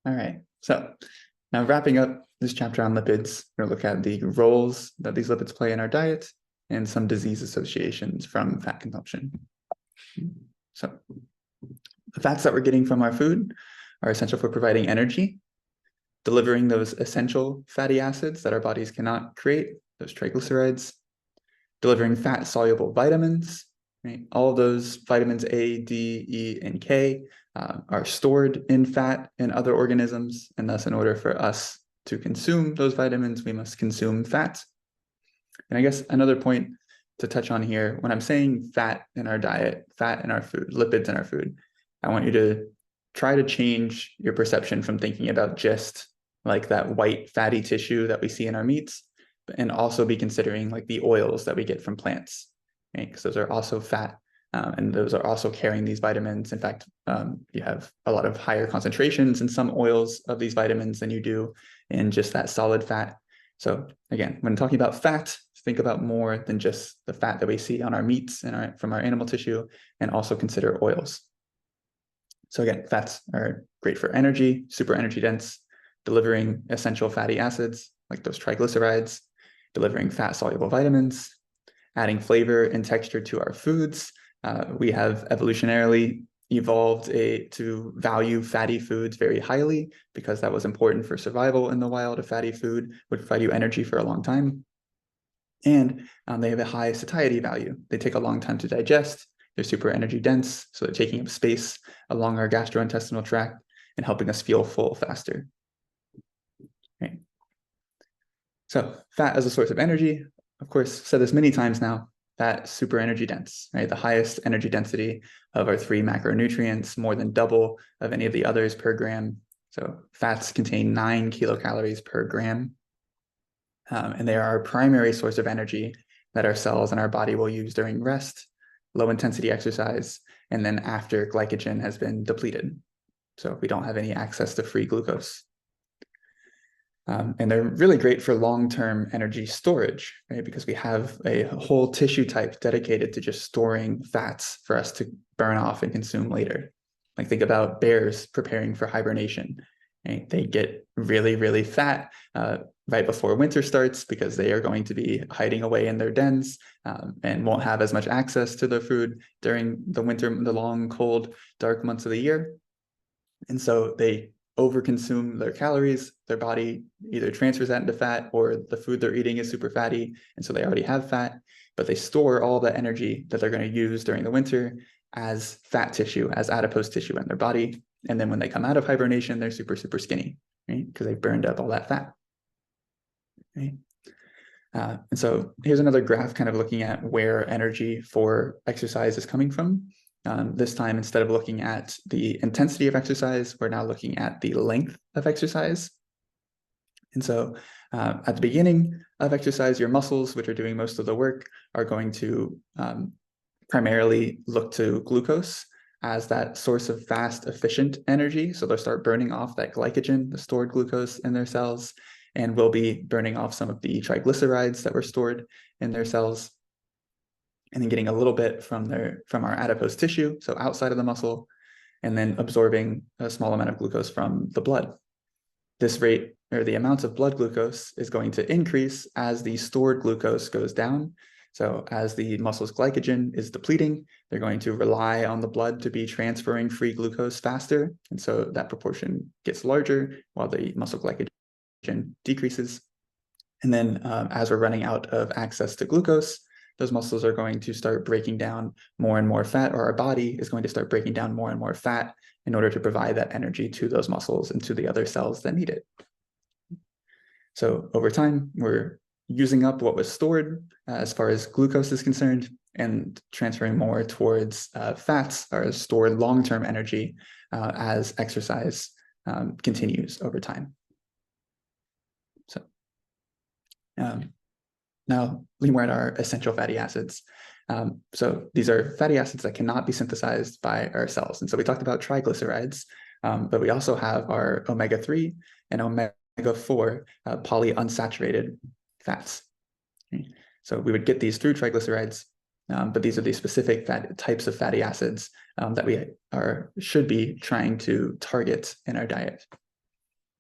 All right. So now wrapping up this chapter on lipids, we're going to look at the roles that these lipids play in our diet and some disease associations from fat consumption. So the fats that we're getting from our food are essential for providing energy, delivering those essential fatty acids that our bodies cannot create, those triglycerides, delivering fat-soluble vitamins, right? All of those vitamins A, D, E, and K are stored in fat in other organisms, and thus in order for us to consume those vitamins, we must consume fat. And I guess another point to touch on here, when I'm saying fat in our diet, fat in our food, lipids in our food, I want you to try to change your perception from thinking about just like that white fatty tissue that we see in our meats, and also be considering like the oils that we get from plants, right? Because those are also fat, and those are also carrying these vitamins. In fact, you have a lot of higher concentrations in some oils of these vitamins than you do in just that solid fat. So again, when talking about fat, think about more than just the fat that we see on our meats and from our animal tissue, and also consider oils. So again, fats are great for energy, super energy dense, delivering essential fatty acids like those triglycerides, delivering fat-soluble vitamins, adding flavor and texture to our foods. We have evolutionarily evolved to value fatty foods very highly because that was important for survival in the wild. A fatty food would provide you energy for a long time. And they have a high satiety value. They take a long time to digest. They're super energy dense, so they're taking up space along our gastrointestinal tract and helping us feel full faster. Right. So fat as a source of energy, of course, said this many times now, fat super energy dense, right? The highest energy density of our 3 macronutrients, more than double of any of the others per gram. So fats contain 9 kilocalories per gram. And they are our primary source of energy that our cells and our body will use during rest, low intensity exercise, and then after glycogen has been depleted. So we don't have any access to free glucose. And they're really great for long-term energy storage, right? Because we have a whole tissue type dedicated to just storing fats for us to burn off and consume later. Like think about bears preparing for hibernation, right? They get really, really fat right before winter starts because they are going to be hiding away in their dens and won't have as much access to their food during the winter, the long, cold, dark months of the year. And so they overconsume their calories, their body either transfers that into fat or the food they're eating is super fatty. And so they already have fat, but they store all the energy that they're going to use during the winter as fat tissue, as adipose tissue in their body. And then when they come out of hibernation, they're super, super skinny, right? Because they've burned up all that fat, right? And so here's another graph kind of looking at where energy for exercise is coming from. This time, instead of looking at the intensity of exercise, we're now looking at the length of exercise. And so at the beginning of exercise, your muscles, which are doing most of the work, are going to primarily look to glucose as that source of fast, efficient energy. So they'll start burning off that glycogen, the stored glucose in their cells, and will be burning off some of the triglycerides that were stored in their cells, and then getting a little bit from our adipose tissue, so outside of the muscle, and then absorbing a small amount of glucose from the blood. This rate, or the amount of blood glucose, is going to increase as the stored glucose goes down. So as the muscle's glycogen is depleting, they're going to rely on the blood to be transferring free glucose faster. And so that proportion gets larger while the muscle glycogen decreases. And then as we're running out of access to glucose, those muscles are going to start breaking down more and more fat, or our body is going to start breaking down more and more fat in order to provide that energy to those muscles and to the other cells that need it. So over time, we're using up what was stored as far as glucose is concerned and transferring more towards fats, or stored long-term energy as exercise continues over time. So now, looking more at our essential fatty acids. So these are fatty acids that cannot be synthesized by our cells. And so we talked about triglycerides, but we also have our omega-3 and omega-4 polyunsaturated fats. Okay. So we would get these through triglycerides, but these are the specific types of fatty acids that we should be trying to target in our diet.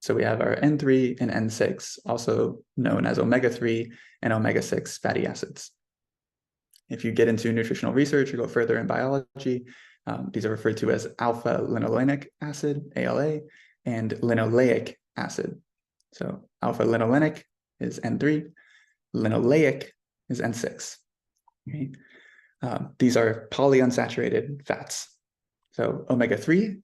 So we have our N3 and N6, also known as omega-3 and omega-6 fatty acids. If you get into nutritional research or go further in biology, these are referred to as alpha linolenic acid, ALA, and linoleic acid. So alpha linolenic is N3, linoleic is N6. Okay? These are polyunsaturated fats. So omega-3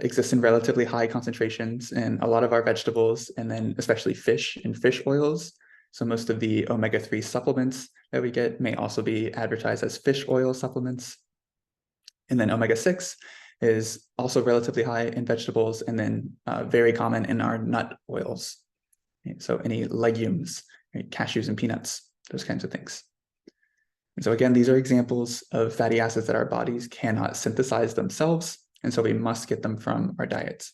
exists in relatively high concentrations in a lot of our vegetables, and then especially fish and fish oils. So most of the omega-3 supplements that we get may also be advertised as fish oil supplements. And then omega-6 is also relatively high in vegetables, and then very common in our nut oils. Okay, so any legumes, right, cashews and peanuts, those kinds of things. And so again, these are examples of fatty acids that our bodies cannot synthesize themselves, and so we must get them from our diets.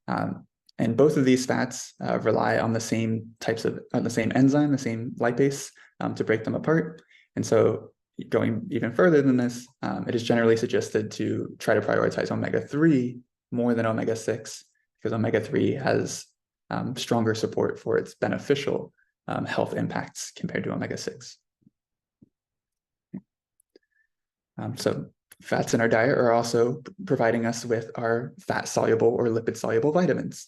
And both of these fats rely on the same enzyme, the same lipase, to break them apart. And so going even further than this, it is generally suggested to try to prioritize omega-3 more than omega-6, because omega-3 has stronger support for its beneficial health impacts compared to omega-6. So fats in our diet are also providing us with our fat-soluble or lipid-soluble vitamins.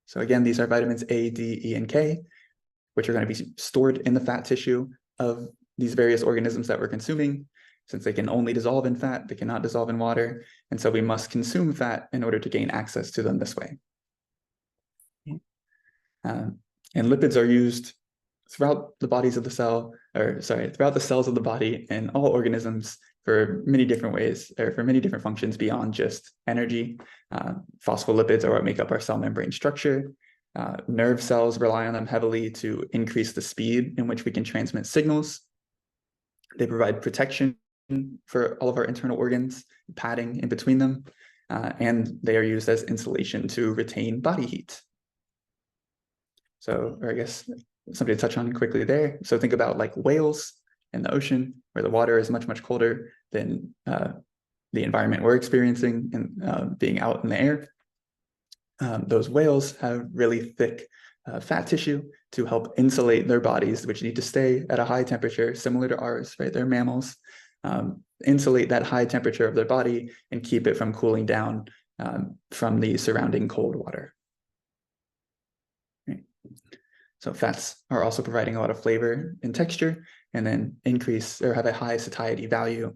So again, these are vitamins A, D, E, and K, which are going to be stored in the fat tissue of these various organisms that we're consuming. Since they can only dissolve in fat, they cannot dissolve in water. And so we must consume fat in order to gain access to them this way. And lipids are used throughout the bodies of the cell, throughout the cells of the body in all organisms for many different ways, or for many different functions beyond just energy. Phospholipids are what make up our cell membrane structure. Nerve cells rely on them heavily to increase the speed in which we can transmit signals. They provide protection for all of our internal organs, padding in between them, and they are used as insulation to retain body heat. So, or I guess something to touch on quickly there. So think about like whales in the ocean, where the water is much, much colder than the environment we're experiencing and being out in the air. Those whales have really thick fat tissue to help insulate their bodies, which need to stay at a high temperature, similar to ours, right? They're mammals. Insulate that high temperature of their body and keep it from cooling down from the surrounding cold water. Right. So fats are also providing a lot of flavor and texture, and then increase or have a high satiety value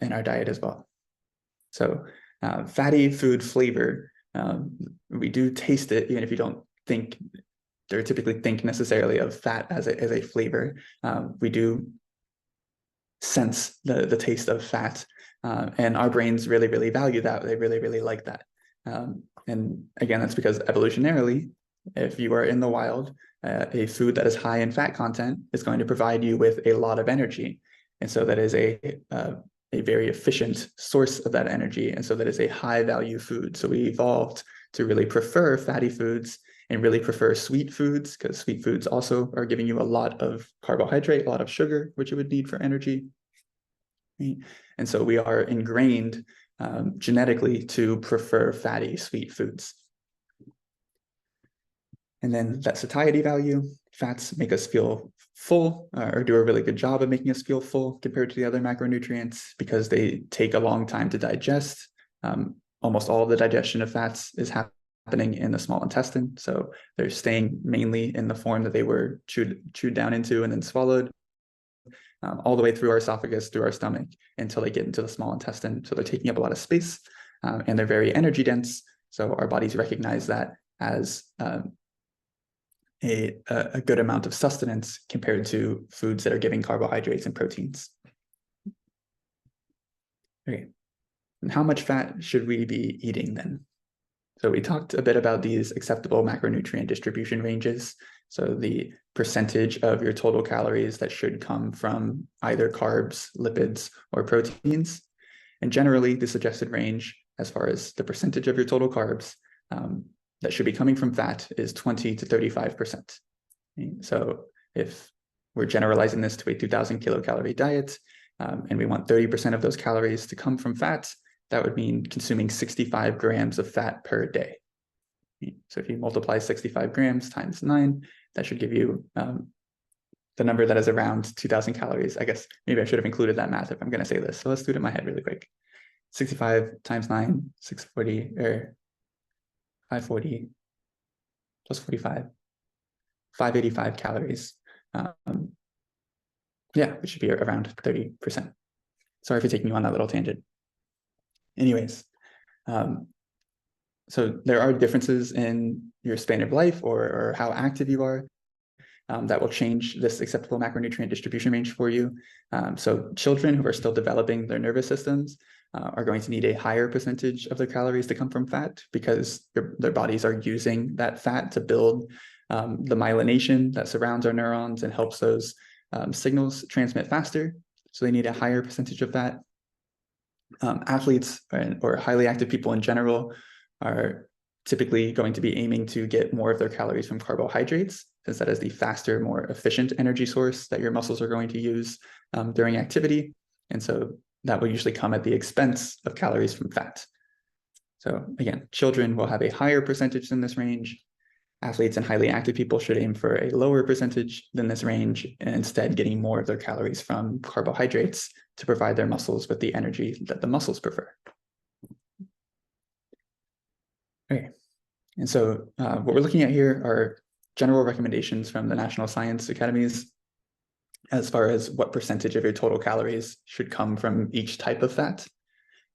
in our diet as well. So fatty food flavor, we do taste it, even if you don't think, or typically think necessarily of fat as a flavor. We do sense the taste of fat, and our brains really, really value that. They really, really like that. And again, that's because evolutionarily, if you are in the wild, a food that is high in fat content is going to provide you with a lot of energy. And so that is a very efficient source of that energy. And so that is a high value food. So we evolved to really prefer fatty foods and really prefer sweet foods, because sweet foods also are giving you a lot of carbohydrate, a lot of sugar, which you would need for energy. And so we are ingrained genetically to prefer fatty, sweet foods. And then that satiety value, fats make us feel full, or do a really good job of making us feel full compared to the other macronutrients, because they take a long time to digest. Almost all of the digestion of fats is happening in the small intestine. So they're staying mainly in the form that they were chewed down into and then swallowed, all the way through our esophagus, through our stomach, until they get into the small intestine. So they're taking up a lot of space, and they're very energy dense. So our bodies recognize that as a good amount of sustenance compared to foods that are giving carbohydrates and proteins. Okay, and how much fat should we be eating then? So we talked a bit about these acceptable macronutrient distribution ranges. So the percentage of your total calories that should come from either carbs, lipids, or proteins. And generally, the suggested range, as far as the percentage of your total carbs that should be coming from fat, is 20 to 35%. So if we're generalizing this to a 2,000 kilocalorie diet, and we want 30% of those calories to come from fat, that would mean consuming 65 grams of fat per day. So if you multiply 65 grams times 9, that should give you the number that is around 2,000 calories. I guess maybe I should have included that math if I'm going to say this. So let's do it in my head really quick. 65 times 9, 640, or 540 plus 45, 585 calories. Yeah, which should be around 30%. Sorry for taking you on that little tangent. Anyways, so there are differences in your span of life or how active you are that will change this acceptable macronutrient distribution range for you. So children who are still developing their nervous systems are going to need a higher percentage of their calories to come from fat because their bodies are using that fat to build the myelination that surrounds our neurons and helps those signals transmit faster. So they need a higher percentage of fat. Athletes or highly active people in general are typically going to be aiming to get more of their calories from carbohydrates, since that is the faster, more efficient energy source that your muscles are going to use during activity. And so that will usually come at the expense of calories from fat. So again, children will have a higher percentage in this range. Athletes and highly active people should aim for a lower percentage than this range, and instead getting more of their calories from carbohydrates to provide their muscles with the energy that the muscles prefer. Okay, and so what we're looking at here are general recommendations from the National Science Academies as far as what percentage of your total calories should come from each type of fat.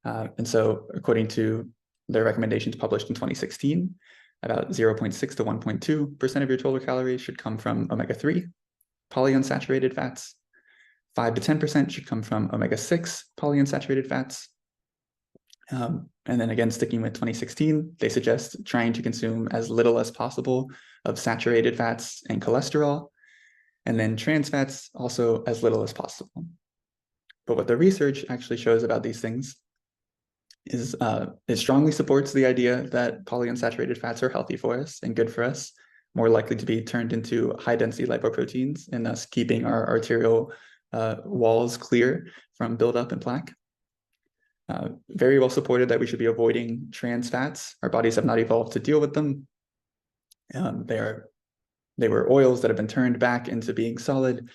And so according to their recommendations published in 2016, about 0.6 to 1.2% of your total calories should come from omega-3 polyunsaturated fats. 5 to 10% should come from omega-6 polyunsaturated fats. And then again, sticking with 2016, they suggest trying to consume as little as possible of saturated fats and cholesterol, and then trans fats also as little as possible. But what the research actually shows about these things is it strongly supports the idea that polyunsaturated fats are healthy for us and good for us, more likely to be turned into high-density lipoproteins, and thus keeping our arterial walls clear from buildup and plaque. Very well supported that we should be avoiding trans fats. Our bodies have not evolved to deal with them. They were oils that have been turned back into being solid.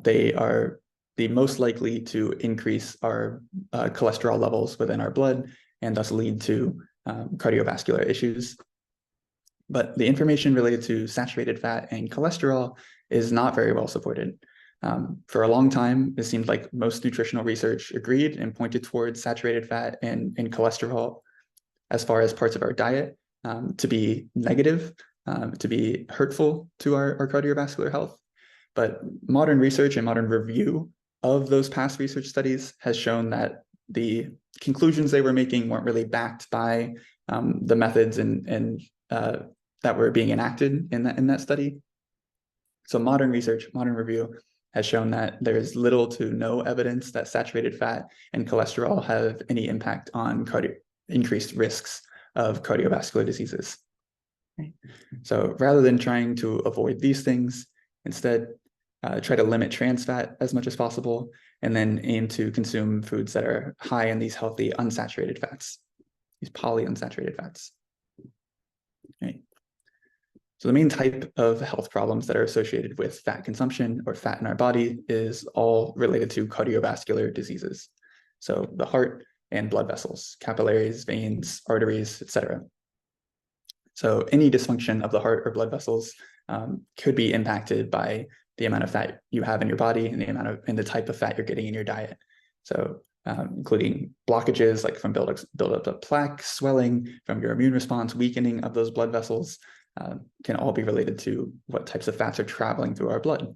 They are the most likely to increase our cholesterol levels within our blood and thus lead to cardiovascular issues. But the information related to saturated fat and cholesterol is not very well supported. For a long time, it seemed like most nutritional research agreed and pointed towards saturated fat and cholesterol as far as parts of our diet to be negative, to be hurtful to our cardiovascular health. But modern research and modern review of those past research studies has shown that the conclusions they were making weren't really backed by the methods and that were being enacted in that study. So modern research, modern review has shown that there is little to no evidence that saturated fat and cholesterol have any impact on increased risks of cardiovascular diseases. Okay. So rather than trying to avoid these things, instead try to limit trans fat as much as possible, and then aim to consume foods that are high in these healthy unsaturated fats, these polyunsaturated fats. Okay. So the main type of health problems that are associated with fat consumption or fat in our body is all related to cardiovascular diseases. So the heart and blood vessels, capillaries, veins, arteries, etc. So any dysfunction of the heart or blood vessels could be impacted by the amount of fat you have in your body and the type of fat you're getting in your diet. So including blockages like from buildup of plaque, swelling, from your immune response, weakening of those blood vessels, can all be related to what types of fats are traveling through our blood,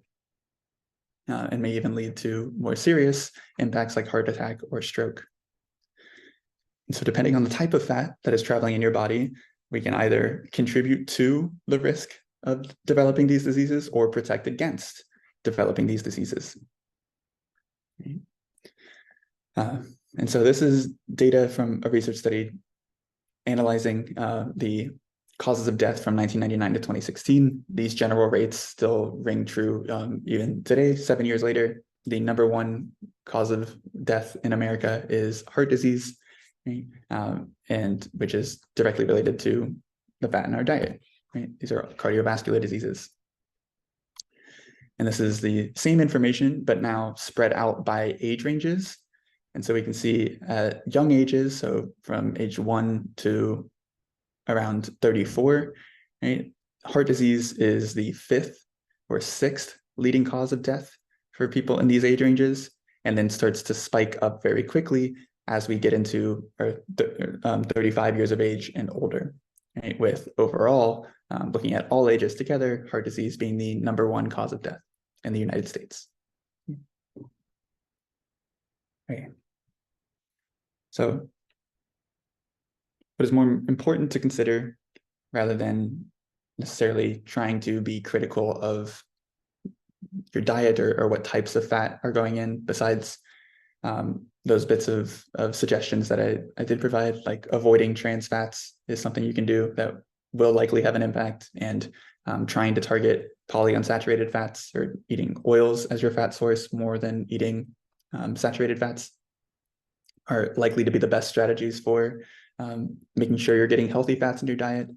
and may even lead to more serious impacts like heart attack or stroke. And so depending on the type of fat that is traveling in your body, we can either contribute to the risk of developing these diseases or protect against developing these diseases. And so this is data from a research study analyzing the causes of death from 1999 to 2016. These general rates still ring true even today, 7 years later. The number one cause of death in America is heart disease, right? And which is directly related to the fat in our diet, right? These are cardiovascular diseases. And this is the same information, but now spread out by age ranges. And so we can see at young ages, so from age 1 to around 34, right? Heart disease is the 5th or 6th leading cause of death for people in these age ranges, and then starts to spike up very quickly as we get into our 35 years of age and older, right? With overall, looking at all ages together, heart disease being the #1 cause of death in the United States. Okay. So what is more important to consider, rather than necessarily trying to be critical of your diet or what types of fat are going in, besides those bits of suggestions that I did provide, like avoiding trans fats is something you can do that will likely have an impact, and trying to target polyunsaturated fats or eating oils as your fat source more than eating saturated fats are likely to be the best strategies for making sure you're getting healthy fats in your diet.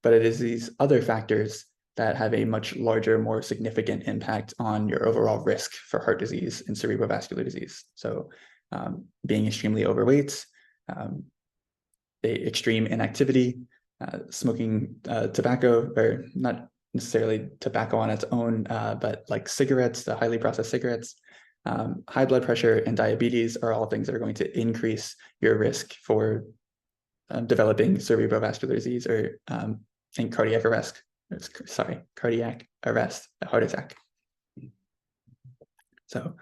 But it is these other factors that have a much larger, more significant impact on your overall risk for heart disease and cerebrovascular disease. So being extremely overweight, extreme inactivity, smoking tobacco, or not necessarily tobacco on its own, but like cigarettes, the highly processed cigarettes, high blood pressure and diabetes are all things that are going to increase your risk for developing cerebrovascular disease or and cardiac arrest, a heart attack. So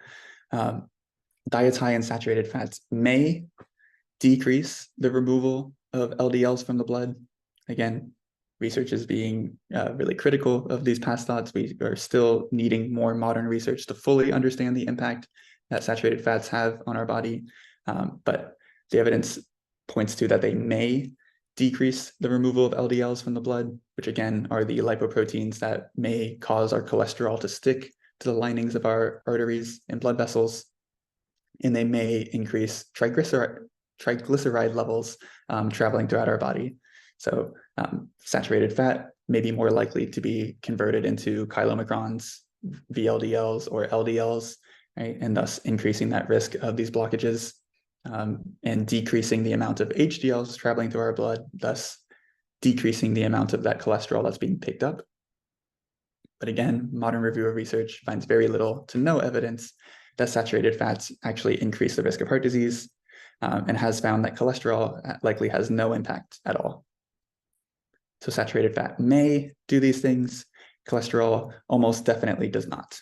diets high in saturated fats may decrease the removal of LDLs from the blood. Again, research is being really critical of these past thoughts. We are still needing more modern research to fully understand the impact that saturated fats have on our body. But the evidence points to that they may decrease the removal of LDLs from the blood, which again are the lipoproteins that may cause our cholesterol to stick to the linings of our arteries and blood vessels. And they may increase triglyceride levels traveling throughout our body. So saturated fat may be more likely to be converted into chylomicrons, VLDLs, or LDLs, right? And thus increasing that risk of these blockages and decreasing the amount of HDLs traveling through our blood, thus decreasing the amount of that cholesterol that's being picked up. But again, modern review of research finds very little to no evidence that saturated fats actually increase the risk of heart disease, and has found that cholesterol likely has no impact at all. So saturated fat may do these things, cholesterol almost definitely does not.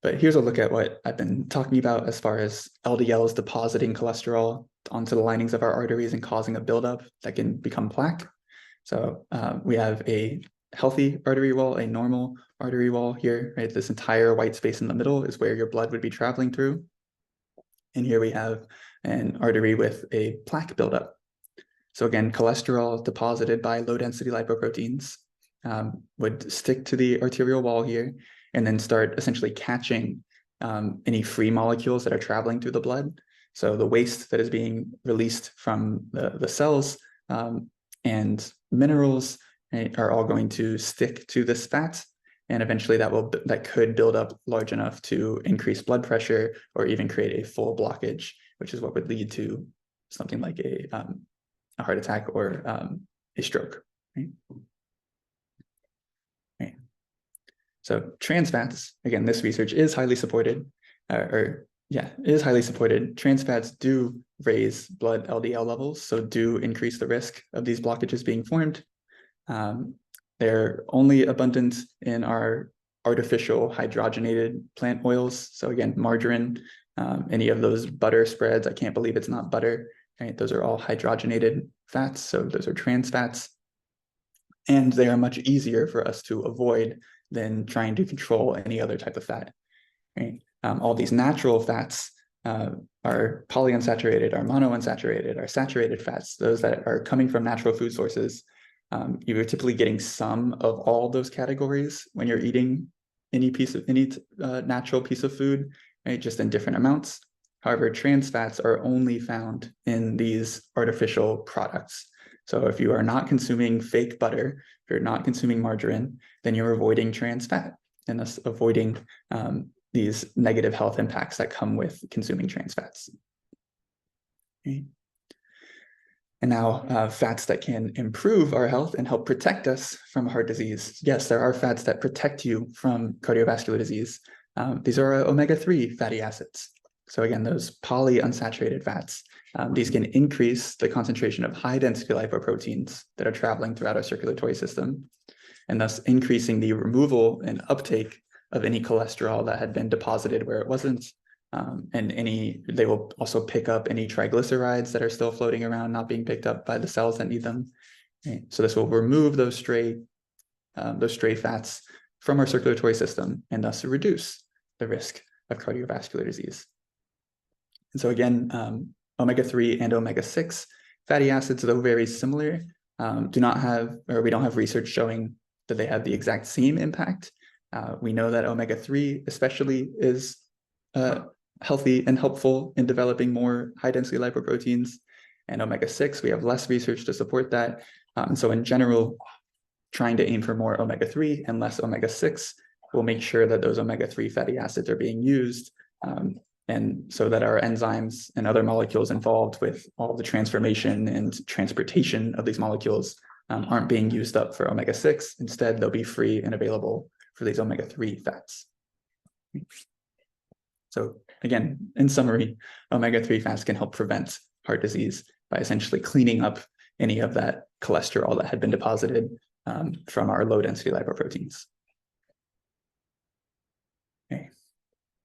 But here's a look at what I've been talking about as far as LDLs depositing cholesterol onto the linings of our arteries and causing a buildup that can become plaque. So we have a healthy artery wall, a normal artery wall here, right? This entire white space in the middle is where your blood would be traveling through. And here we have an artery with a plaque buildup. So again, cholesterol deposited by low-density lipoproteins would stick to the arterial wall here and then start essentially catching any free molecules that are traveling through the blood. So the waste that is being released from the cells and minerals, right, are all going to stick to this fat, and eventually that could build up large enough to increase blood pressure or even create a full blockage, which is what would lead to something like a heart attack or a stroke. Right? Right. So trans fats, again, this research is highly supported, is highly supported. Trans fats do raise blood LDL levels, so do increase the risk of these blockages being formed. They're only abundant in our artificial hydrogenated plant oils. So again, margarine, any of those butter spreads, I can't believe it's not butter, right? Those are all hydrogenated fats, so those are trans fats. And they are much easier for us to avoid than trying to control any other type of fat, right? All these natural fats are polyunsaturated, are monounsaturated, are saturated fats, those that are coming from natural food sources. You're typically getting some of all those categories when you're eating any natural piece of food, right? Just in different amounts. However, trans fats are only found in these artificial products. So if you are not consuming fake butter, if you're not consuming margarine, then you're avoiding trans fat and thus avoiding these negative health impacts that come with consuming trans fats. Okay. And now fats that can improve our health and help protect us from heart disease. Yes, there are fats that protect you from cardiovascular disease. These are omega-3 fatty acids. So again, those polyunsaturated fats, these can increase the concentration of high-density lipoproteins that are traveling throughout our circulatory system, and thus increasing the removal and uptake of any cholesterol that had been deposited where it wasn't. And they will also pick up any triglycerides that are still floating around, not being picked up by the cells that need them. Okay. So this will remove those stray fats from our circulatory system and thus reduce the risk of cardiovascular disease. And so again, omega-3 and omega-6 fatty acids, though very similar, we don't have research showing that they have the exact same impact. We know that omega-3 especially is healthy and helpful in developing more high-density lipoproteins, and omega-6, we have less research to support that. And so in general, trying to aim for more omega-3 and less omega-6 will make sure that those omega-3 fatty acids are being used, and so that our enzymes and other molecules involved with all the transformation and transportation of these molecules aren't being used up for omega-6. Instead, they'll be free and available for these omega-3 fats. So again, in summary, omega-3 fats can help prevent heart disease by essentially cleaning up any of that cholesterol that had been deposited from our low-density lipoproteins. Okay.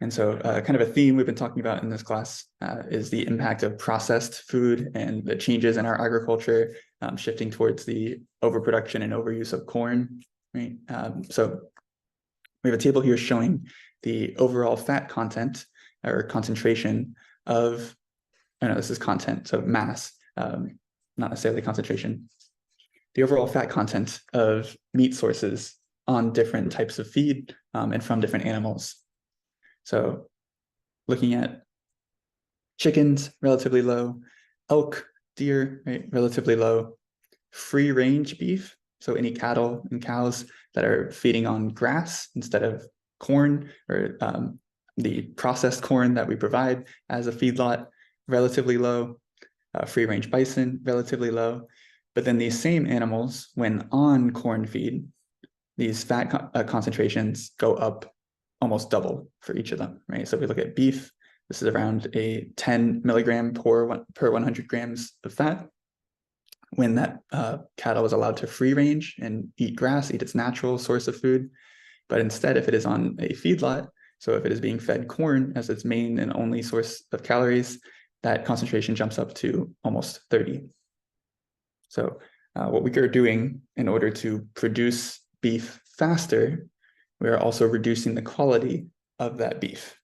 And so kind of a theme we've been talking about in this class is the impact of processed food and the changes in our agriculture, shifting towards the overproduction and overuse of corn. Right? So we have a table here showing the overall fat content or concentration of, this is content, so mass, not necessarily concentration. The overall fat content of meat sources on different types of feed and from different animals. So looking at chickens, relatively low, elk, deer, right, relatively low, free range beef, so any cattle and cows that are feeding on grass instead of corn or the processed corn that we provide as a feedlot, relatively low, free range bison, relatively low. But then these same animals, when on corn feed, these fat concentrations go up almost double for each of them, right? So if we look at beef, this is around a 10 milligram per 100 grams of fat. When that cattle is allowed to free range and eat grass, eat its natural source of food. But instead, if it is on a feedlot, so if it is being fed corn as its main and only source of calories, that concentration jumps up to almost 30. So what we are doing in order to produce beef faster, we are also reducing the quality of that beef.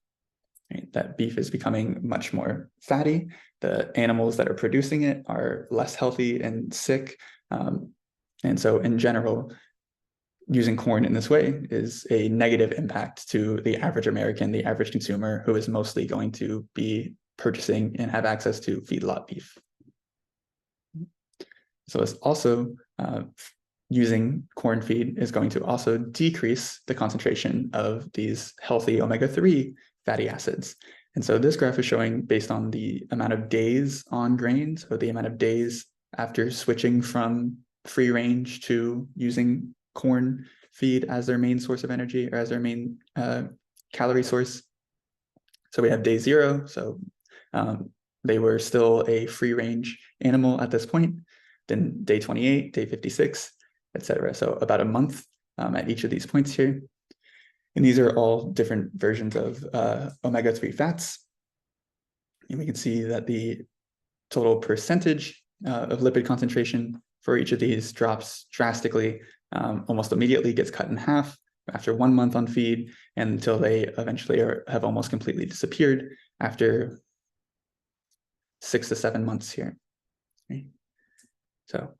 Right? That beef is becoming much more fatty. The animals that are producing it are less healthy and sick. And so in general, using corn in this way is a negative impact to the average American, the average consumer, who is mostly going to be purchasing and have access to feedlot beef. So it's also using corn feed is going to also decrease the concentration of these healthy omega-3 fatty acids. And so this graph is showing based on the amount of days on grains, or the amount of days after switching from free range to using corn feed as their main source of energy or as their main calorie source. So we have day 0. So they were still a free range animal at this point. Then day 28, day 56, etc. So about a month at each of these points here. And these are all different versions of omega-3 fats. And we can see that the total percentage of lipid concentration for each of these drops drastically, almost immediately gets cut in half after 1 month on feed, and until they eventually have almost completely disappeared after 6 to 7 months here. Okay. So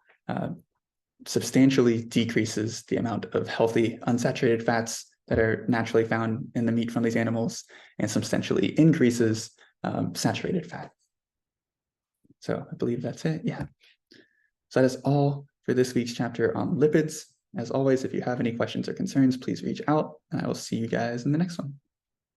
substantially decreases the amount of healthy unsaturated fats that are naturally found in the meat from these animals, and substantially increases saturated fat. So I believe that's it. Yeah. So that is all for this week's chapter on lipids. As always, if you have any questions or concerns, please reach out, and I will see you guys in the next one.